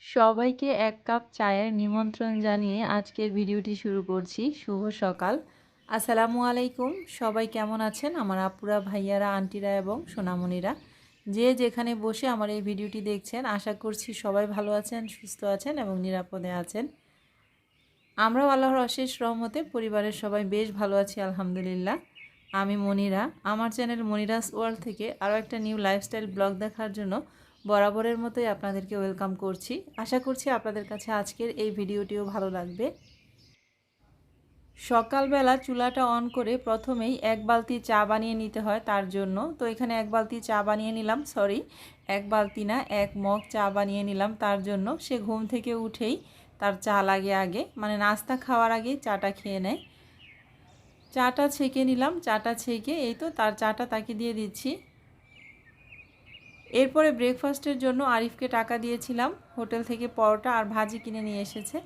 সবাইকে এক কাপ চায়ের নিমন্ত্রণ জানিয়ে আজকের ভিডিওটি শুরু করছি। শুভ সকাল, আসসালামু আলাইকুম। সবাই কেমন আছেন আমার আপুরা, ভাইয়ারা, আন্টিরা এবং সোনামণিরা? যে যেখানে বসে আমার এই ভিডিওটি দেখছেন, আশা করছি সবাই ভালো আছেন, সুস্থ আছেন এবং নিরাপদে আছেন। আমরাও আল্লাহর অশেষ রহমতে পরিবারের সবাই বেশ ভালো আছি আলহামদুলিল্লাহ। আমি মনিরা, আমার চ্যানেল মনিরাস ওয়ার্ল্ড থেকে আরও একটা নিউ লাইফস্টাইল ব্লগ দেখার জন্য বরাবরের মতোই আপনাদেরকে ওয়েলকাম করছি। আশা করছি আপনাদের কাছে আজকের এই ভিডিওটিও ভালো লাগবে। সকালবেলা চুলাটা অন করে প্রথমেই এক বালতি চা বানিয়ে নিতে হয় তার জন্য। তো এখানে এক বালতি চা বানিয়ে নিলাম, সরি এক বালতি না, এক মগ চা বানিয়ে নিলাম তার জন্য। সে ঘুম থেকে উঠেই তার চা লাগে আগে, মানে নাস্তা খাওয়ার আগেই চাটা খেয়ে নেয়। চাটা ছেঁকে নিলাম, চাটা ছেঁকে এই তো তার চাটা তাকে দিয়ে দিচ্ছি। এরপরে ব্রেকফাস্টের জন্য আরিফকে টাকা দিয়েছিলাম, হোটেল থেকে পরোটা আর ভাজি কিনে নিয়ে এসেছে।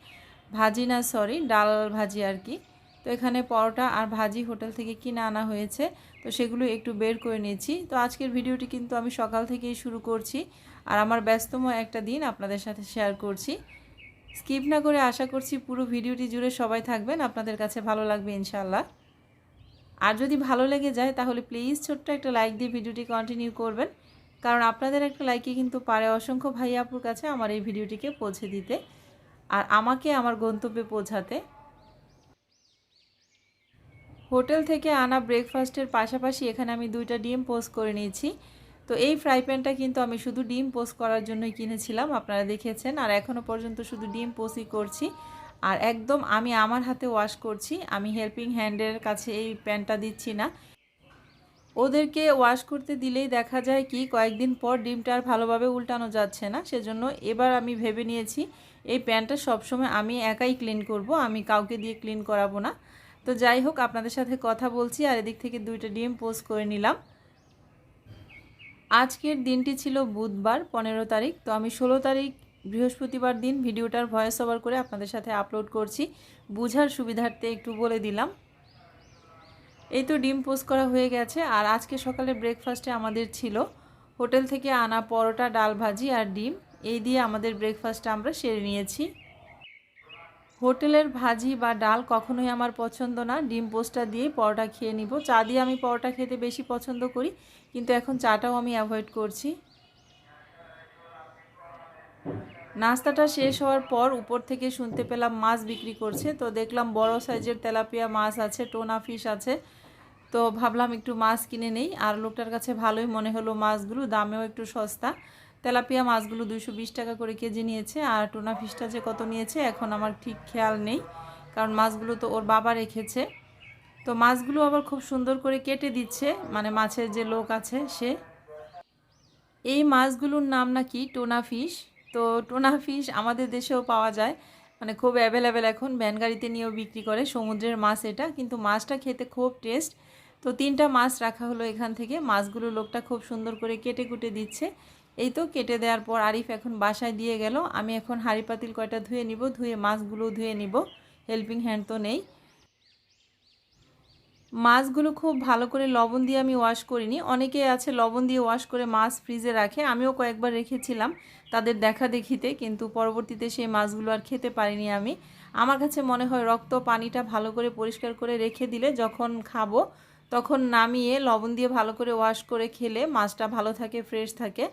ভাজি না, সরি ডাল ভাজি আর কি। তো এখানে পরোটা আর ভাজি হোটেল থেকে কিনে আনা হয়েছে, তো সেগুলো একটু বের করে নিয়েছি। তো আজকের ভিডিওটি কিন্তু আমি সকাল থেকেই শুরু করছি, আর আমার ব্যস্তম একটা দিন আপনাদের সাথে শেয়ার করছি। স্কিপ না করে আশা করছি পুরো ভিডিওটি জুড়ে সবাই থাকবেন, আপনাদের কাছে ভালো লাগবে ইনশাল্লাহ। আর যদি ভালো লেগে যায় তাহলে প্লিজ ছোট্ট একটা লাইক দিয়ে ভিডিওটি কন্টিনিউ করবেন, কারণ আপনাদের একটা লাইকে কিন্তু পারে অসংখ্য ভাই আপুর কাছে আমার এই ভিডিওটিকে পৌঁছে দিতে আর আমাকে আমার গন্তব্যে পৌঁছাতে। হোটেল থেকে আনা ব্রেকফাস্টের পাশাপাশি এখানে আমি 2টা ডিম পোস্ট করে নিয়েছি। তো এই ফ্রাই প্যানটা কিন্তু আমি শুধু ডিম পোস্ট করার জন্যই কিনেছিলাম, আপনারা দেখেছেন, আর এখনও পর্যন্ত শুধু ডিম পোস্টই করছি। আর একদম আমি আমার হাতে ওয়াশ করছি, আমি হেল্পিং হ্যান্ডের কাছে এই প্যানটা দিচ্ছি না। ওদেরকে ওয়াশ করতে দিলেই দেখা যায় কি কয়েকদিন পর ডিমটা আর ভালোভাবে উল্টানো যাচ্ছে না, সেজন্য এবার আমি ভেবে নিয়েছি এই প্যানটা সবসময় আমি একাই ক্লিন করব, আমি কাউকে দিয়ে ক্লিন করাবো না। তো যাই হোক, আপনাদের সাথে কথা বলছি আর এদিক থেকে 2টা ডিম পোস্ট করে নিলাম। আজকের দিনটি ছিল বুধবার 15 তারিখ। তো আমি 16 তারিখ বৃহস্পতিবার দিন ভিডিওটার ভয়েস ওভার করে আপনাদের সাথে আপলোড করছি, বুঝার সুবিধার্থে একটু বলে দিলাম। এই তো ডিম পোস্ট করা হয়ে গেছে। আর আজকে সকালে ব্রেকফাস্টে আমাদের ছিল হোটেল থেকে আনা পরোটা, ডাল ভাজি আর ডিম। এই দিয়ে আমাদের ব্রেকফাস্টটা আমরা সেরে নিয়েছি। হোটেলের ভাজি বা ডাল কখনোই আমার পছন্দ না, ডিম পোস্টটা দিয়ে পরোটা খেয়ে নিব। চা দিয়ে আমি পরোটা খেতে বেশি পছন্দ করি, কিন্তু এখন চাটাও আমি অ্যাভয়েড করছি। নাস্তাটা শেষ হওয়ার পর উপর থেকে শুনতে পেলাম মাছ বিক্রি করছে। তো দেখলাম বড় সাইজের তেলাপিয়া মাছ আছে, টোনা ফিশ আছে। তো ভাবলাম একটু মাছ কিনে নেই, আর লোকটার কাছে ভালোই মনে হলো মাছগুলো, দামেও একটু সস্তা। তেলাপিয়া মাছগুলো 220 টাকা করে কেজি নিয়েছে, আর টোনা ফিশটা যে কত নিয়েছে এখন আমার ঠিক খেয়াল নেই, কারণ মাছগুলো তো ওর বাবা রেখেছে। তো মাছগুলো আবার খুব সুন্দর করে কেটে দিচ্ছে, মানে মাছের যে লোক আছে সে। এই মাছগুলোর নাম নাকি টোনা ফিশ। তো টোনা ফিশ আমাদের দেশেও পাওয়া যায়, মানে খুব অ্যাভেলেবেল, এখন ভ্যান গাড়িতে নিয়েও বিক্রি করে। সমুদ্রের মাছ এটা, কিন্তু মাছটা খেতে খুব টেস্ট। তো 3টা মাছ রাখা হলো এখান থেকে। মাছগুলো লোকটা খুব সুন্দর করে কেটে কুটে দিচ্ছে। এই তো কেটে দেওয়ার পর আরিফ এখন বাসায় দিয়ে গেল। আমি এখন হাঁড়ি পাতিল কয়টা ধুয়ে নিব, ধুয়ে মাছগুলো ধুয়ে নিব, হেল্পিং হ্যান্ড তো নেই। মাছগুলো খুব ভালো করে লবণ দিয়ে আমি ওয়াশ করিনি, অনেকে আছে লবণ দিয়ে ওয়াশ করে মাছ ফ্রিজে রাখে, আমিও কয়েকবার রেখেছিলাম তাদের দেখা দেখিতে, কিন্তু পরবর্তীতে সেই মাছগুলো আর খেতে পারিনি আমি। আমার কাছে মনে হয় রক্ত পানিটা ভালো করে পরিষ্কার করে রেখে দিলে যখন খাবো তখন নামিয়ে লবণ দিয়ে ভালো করে ওয়াশ করে খেলে মাছটা ভালো থাকে, ফ্রেশ থাকে।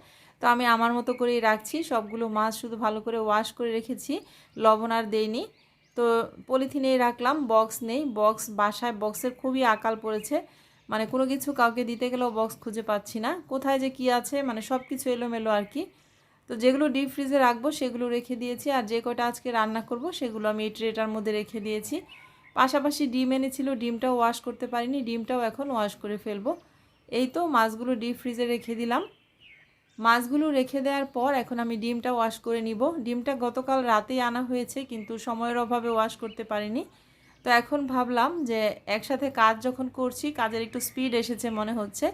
তো আমি আমার মতো করেই রাখছি, সবগুলো মাছ শুধু ভালো করে ওয়াশ করে রেখেছি, লবণ আর দেইনি। তো পলিথিনেই রাখলাম, বক্স নেই, বক্স বাসায় বক্সের খুবই আকাল পড়েছে, মানে কোনো কিছু কাউকে দিতে গেলেও বক্স খুঁজে পাচ্ছি না, কোথায় যে কি আছে, মানে সব কিছু এলোমেলো আর কি। তো যেগুলো ডিপ ফ্রিজে রাখবো সেগুলো রেখে দিয়েছি, আর যে কয়টা আজকে রান্না করব সেগুলো আমি এই ট্রেটার মধ্যে রেখে দিয়েছি। পাশাপাশি ডিম এনেছিল, ডিমটাও ওয়াশ করতে পারিনি, ডিমটাও এখন ওয়াশ করে ফেলবো। এই তো মাছগুলো ডিপ ফ্রিজে রেখে দিলাম। মাছগুলো রেখে দেওয়ার পর এখন আমি ডিমটা ওয়াশ করে নিব। ডিমটা গতকাল রাতেই আনা হয়েছে, কিন্তু সময়ের অভাবে ওয়াশ করতে পারিনি। তো এখন ভাবলাম যে একসাথে কাজ যখন করছি, কাজের একটু স্পিড এসেছে মনে হচ্ছে,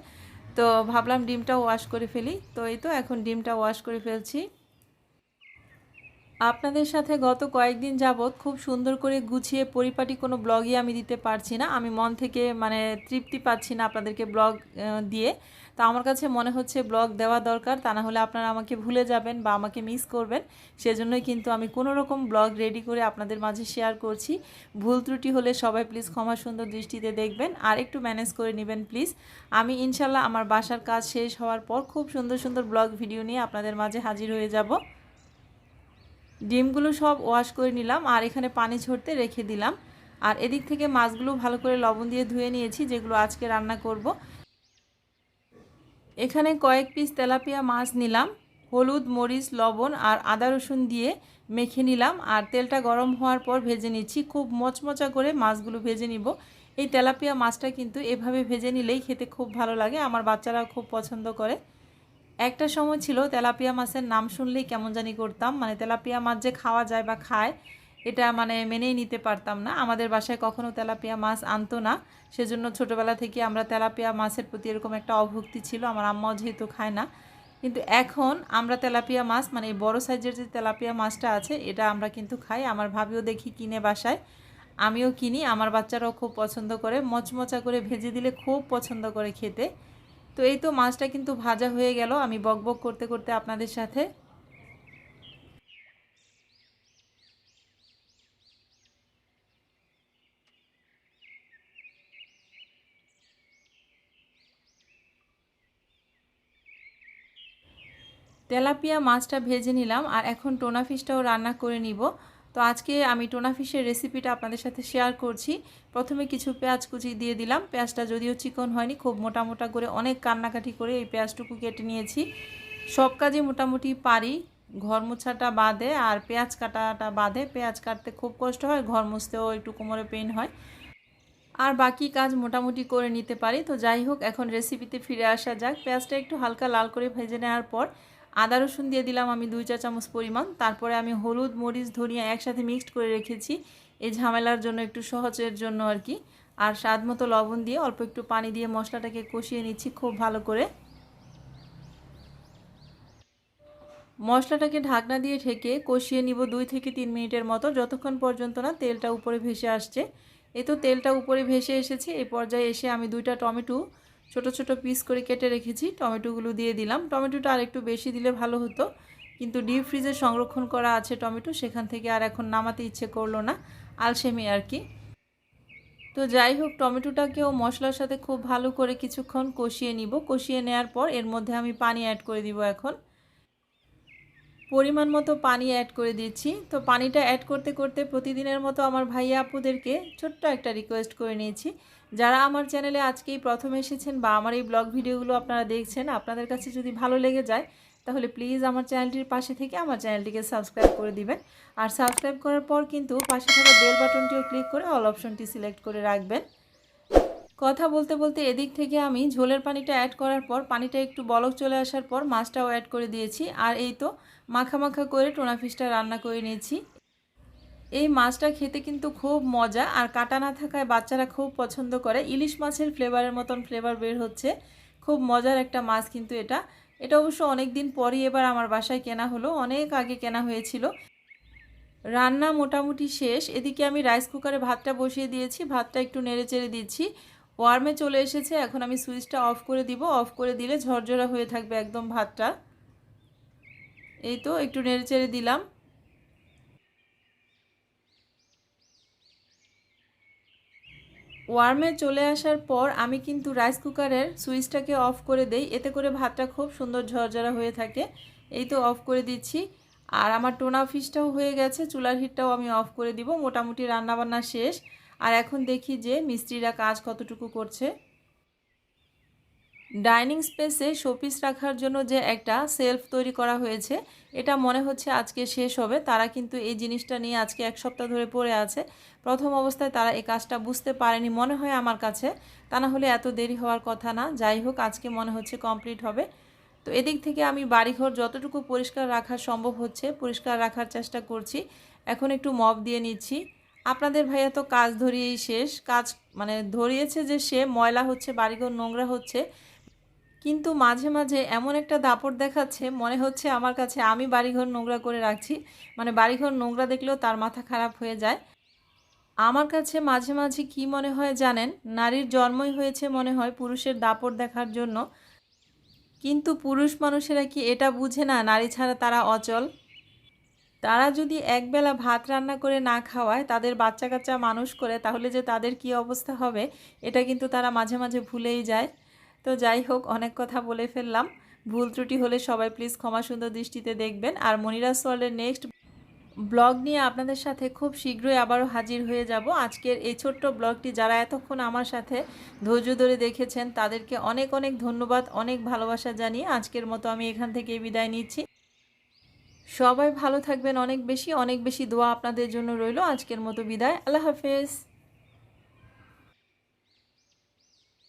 তো ভাবলাম ডিমটা ওয়াশ করে ফেলি। তো এই তো এখন ডিমটা ওয়াশ করে ফেলছি। আপনাদের সাথে গত কয়েকদিন যাবৎ খুব সুন্দর করে গুছিয়ে পরিপাটি কোনো ব্লগই আমি দিতে পারছি না। আমি মন থেকে মানে তৃপ্তি পাচ্ছি না আপনাদেরকে ব্লগ দিয়ে। তো আমার কাছে মনে হচ্ছে ব্লগ দেওয়া দরকার, তা না হলে আপনারা আমাকে ভুলে যাবেন বা আমাকে মিস করবেন। সেজন্যই কিন্তু আমি কোনো রকম ব্লগ রেডি করে আপনাদের মাঝে শেয়ার করছি। ভুল ত্রুটি হলে সবাই প্লিজ ক্ষমা সুন্দর দৃষ্টিতে দেখবেন আর একটু ম্যানেজ করে নেবেন প্লিজ। আমি ইনশাল্লাহ আমার বাসার কাজ শেষ হওয়ার পর খুব সুন্দর সুন্দর ব্লগ ভিডিও নিয়ে আপনাদের মাঝে হাজির হয়ে যাব। ডিমগুলো সব ওয়াশ করে নিলাম আর এখানে পানি ঝরতে রেখে দিলাম। আর এদিক থেকে মাছগুলো ভালো করে লবণ দিয়ে ধুয়ে নিয়েছি, যেগুলো আজকে রান্না করব। এখানে কয়েক পিস তেলাপিয়া মাছ নিলাম, হলুদ মরিচ লবণ আর আদা রসুন দিয়ে মেখে নিলাম আর তেলটা গরম হওয়ার পর ভেজে নিচ্ছি। খুব মচমচা করে মাছগুলো ভেজে নিব। এই তেলাপিয়া মাছটা কিন্তু এভাবে ভেজে নিলেই খেতে খুব ভালো লাগে, আমার বাচ্চারা খুব পছন্দ করে। একটা সময় ছিল তেলাপিয়া মাছের নাম শুনলেই কেমন জানি করতাম, মানে তেলাপিয়া মাছ যে খাওয়া যায় বা খায় এটা মানে মেনেই নিতে পারতাম না। আমাদের বাসায় কখনো তেলাপিয়া মাছ আনতো না, সেজন্য ছোটোবেলা থেকে আমরা তেলাপিয়া মাছের প্রতি এরকম একটা অভক্তি ছিল, আমার আম্মাও যেহেতু খায় না। কিন্তু এখন আমরা তেলাপিয়া মাছ মানে এই বড়ো সাইজের যে তেলাপিয়া মাছটা আছে এটা আমরা কিন্তু খাই। আমার ভাবিও দেখি কিনে বাসায়, আমিও কিনি, আমার বাচ্চারাও খুব পছন্দ করে। মচমচা করে ভেজে দিলে খুব পছন্দ করে খেতে। তো এই তো মাছটা কিন্তু ভাজা হয়ে গেল আমি বকবক করতে করতে আপনাদের সাথে। তেলাপিয়া মাছটা ভেজে নিলাম আর এখন টোনা ফিশটাও রান্না করে নিব। তো আজকে আমি টোনা ফিশের রেসিপিটা আপনাদের সাথে শেয়ার করছি। প্রথমে কিছু পেঁয়াজ কুচি দিয়ে দিলাম। পেঁয়াজটা যদিও চিকন হয়নি, খুব মোটা মোটা করে অনেক কান্নাকাটি করে এই পেঁয়াজটুকু কেটে নিয়েছি। সব কাজে মোটামুটি পারি, ঘর মোছাটা বাদে আর পেঁয়াজ কাটাটা বাদে। পেঁয়াজ কাটতে খুব কষ্ট হয়, ঘর মুছতেও একটু কোমরে পেইন হয়, আর বাকি কাজ মোটামুটি করে নিতে পারি। তো যাই হোক, এখন রেসিপিতে ফিরে আসা যাক। পেঁয়াজটা একটু হালকা লাল করে ভেজে নেওয়ার পর আদা রসুন দিয়ে দিলাম আমি 2 চা চামচ পরিমাণ। তারপরে আমি হলুদ মরিচ ধনিয়া একসাথে মিক্সড করে রেখেছি এই ঝামেলার জন্য, একটু সহজের জন্য আর কি। আর স্বাদ মতো লবণ দিয়ে অল্প একটু পানি দিয়ে মশলাটাকে কষিয়ে নিচ্ছি খুব ভালো করে। মশলাটাকে ঢাকনা দিয়ে ঢেকে কষিয়ে নিব 2 থেকে 3 মিনিটের মতো, যতক্ষণ পর্যন্ত না তেলটা উপরে ভেসে আসছে। এই তো তেলটা উপরে ভেসে এসেছে। এই পর্যায়ে এসে আমি 2টা টমেটো ছোট ছোট পিস করে কেটে রেখেছি, টমেটোগুলো দিয়ে দিলাম। টমেটোটা আর একটু বেশি দিলে ভালো হতো, কিন্তু ডিপ ফ্রিজে সংরক্ষণ করা আছে টমেটো, সেখান থেকে আর এখন নামাতে ইচ্ছে করলো না, আলসেমি আর কি। তো যাই হোক, টমেটোটাকেও মশলার সাথে খুব ভালো করে কিছুক্ষণ কষিয়ে নিব। কষিয়ে নেওয়ার পর এর মধ্যে আমি পানি অ্যাড করে দিব। এখন পরিমাণ মতো পানি অ্যাড করে দিচ্ছি। তো পানিটা অ্যাড করতে করতে প্রতিদিনের মতো আমার ভাইয়া আপুদেরকে ছোট্ট একটা রিকোয়েস্ট করে নিয়েছি। যারা আমার চ্যানেলে আজকেই প্রথম এসেছেন বা আমার এই ব্লগ ভিডিওগুলো আপনারা দেখছেন, আপনাদের কাছে যদি ভালো লেগে যায় তাহলে প্লিজ আমার চ্যানেলটির পাশে থেকে আমার চ্যানেলটিকে সাবস্ক্রাইব করে দিবেন। আর সাবস্ক্রাইব করার পর কিন্তু পাশে থাকা বেল বাটনটিও ক্লিক করে অল অপশনটি সিলেক্ট করে রাখবেন। কথা বলতে বলতে এদিক থেকে আমি ঝোলের পানিটা অ্যাড করার পর পানিটা একটু বলক চলে আসার পর মাছটাও অ্যাড করে দিয়েছি। আর এই তো মাখা মাখা করে টোনা ফিশটা রান্না করে নিয়েছি। এই মাছটা খেতে কিন্তু খুব মজা, আর কাটা না থাকায় বাচ্চারা খুব পছন্দ করে। ইলিশ মাছের ফ্লেভারের মতন ফ্লেভার বের হচ্ছে, খুব মজার একটা মাছ কিন্তু এটা। এটা অবশ্য অনেক দিন পরই এবার আমার বাসায় কেনা হলো, অনেক আগে কেনা হয়েছিল। রান্না মোটামুটি শেষ। এদিকে আমি রাইস কুকারে ভাতটা বসিয়ে দিয়েছি, ভাতটা একটু নেড়ে চেড়ে দিচ্ছি। ওয়ার্মে চলে এসেছে, এখন আমি সুইচটা অফ করে দিব। অফ করে দিলে ঝরঝরা হয়ে থাকবে একদম ভাতটা। এই তো একটু নেড়ে চেড়ে দিলাম। ওয়ার্মে চলে আসার পর আমি কিন্তু রাইস কুকারের সুইচটাকে অফ করে দেই, এতে করে ভাতটা খুব সুন্দর ঝরঝরা হয়ে থাকে। এই তো অফ করে দিচ্ছি। আর আমার টোনা ফিশটাও হয়ে গেছে, চুলার হিটটাও আমি অফ করে দিব। মোটামুটি রান্নাবান্না শেষ। আর এখন দেখি যে মিস্ত্রিরা কাজ কতটুকু করছে। ডাইনিং স্পেসে শোপিস রাখার জন্য যে একটা সেলফ তৈরি করা হয়েছে, এটা মনে হচ্ছে আজকে শেষ হবে। তারা কিন্তু এই জিনিসটা নিয়ে আজকে 1 সপ্তাহ ধরে পড়ে আছে। প্রথম অবস্থায় তারা এই কাজটা বুঝতে পারেনি মনে হয় আমার কাছে, তা না হলে এত দেরি হওয়ার কথা না। যাই হোক, আজকে মনে হচ্ছে কমপ্লিট হবে। তো এদিক থেকে আমি বাড়িঘর যতটুকু পরিষ্কার রাখা সম্ভব হচ্ছে পরিষ্কার রাখার চেষ্টা করছি। এখন একটু মপ দিয়ে নিচ্ছি। আপনাদের ভাইয়া তো কাজ ধরিয়েই শেষ, কাজ মানে ধরিয়েছে যে সে ময়লা হচ্ছে, বাড়িঘর নোংরা হচ্ছে, কিন্তু মাঝে মাঝে এমন একটা দাপট দেখাচ্ছে, মনে হচ্ছে আমার কাছে আমি বাড়িঘর নোংরা করে রাখছি। মানে বাড়িঘর নোংরা দেখলেও তার মাথা খারাপ হয়ে যায়। আমার কাছে মাঝে মাঝে কি মনে হয় জানেন, নারীর জন্মই হয়েছে মনে হয় পুরুষের দাপট দেখার জন্য। কিন্তু পুরুষ মানুষেরা কি এটা বুঝে না নারী ছাড়া তারা অচল? তারা যদি একবেলা ভাত রান্না করে না খাওয়ায়, তাদের বাচ্চা কাচ্চা মানুষ করে, তাহলে যে তাদের কি অবস্থা হবে এটা কিন্তু তারা মাঝে মাঝে ভুলেই যায়। তো যাই হোক, অনেক কথা বলে ফেললাম। ভুল ত্রুটি হলে সবাই প্লিজ ক্ষমা সুন্দর দৃষ্টিতে দেখবেন। আর মনিরাস ওয়ার্ল্ডের নেক্সট ব্লগ নিয়ে আপনাদের সাথে খুব শীঘ্রই আবারও হাজির হয়ে যাব। আজকের এই ছোট্ট ব্লগটি যারা এতক্ষণ আমার সাথে ধৈর্য ধরে দেখেছেন তাদেরকে অনেক অনেক ধন্যবাদ, অনেক ভালোবাসা জানিয়ে আজকের মতো আমি এখান থেকে বিদায় নিচ্ছি। সবাই ভালো থাকবেন, অনেক বেশি অনেক বেশি দোয়া আপনাদের জন্য রইল। আজকের মতো বিদায়, আল্লাহ হাফেজ।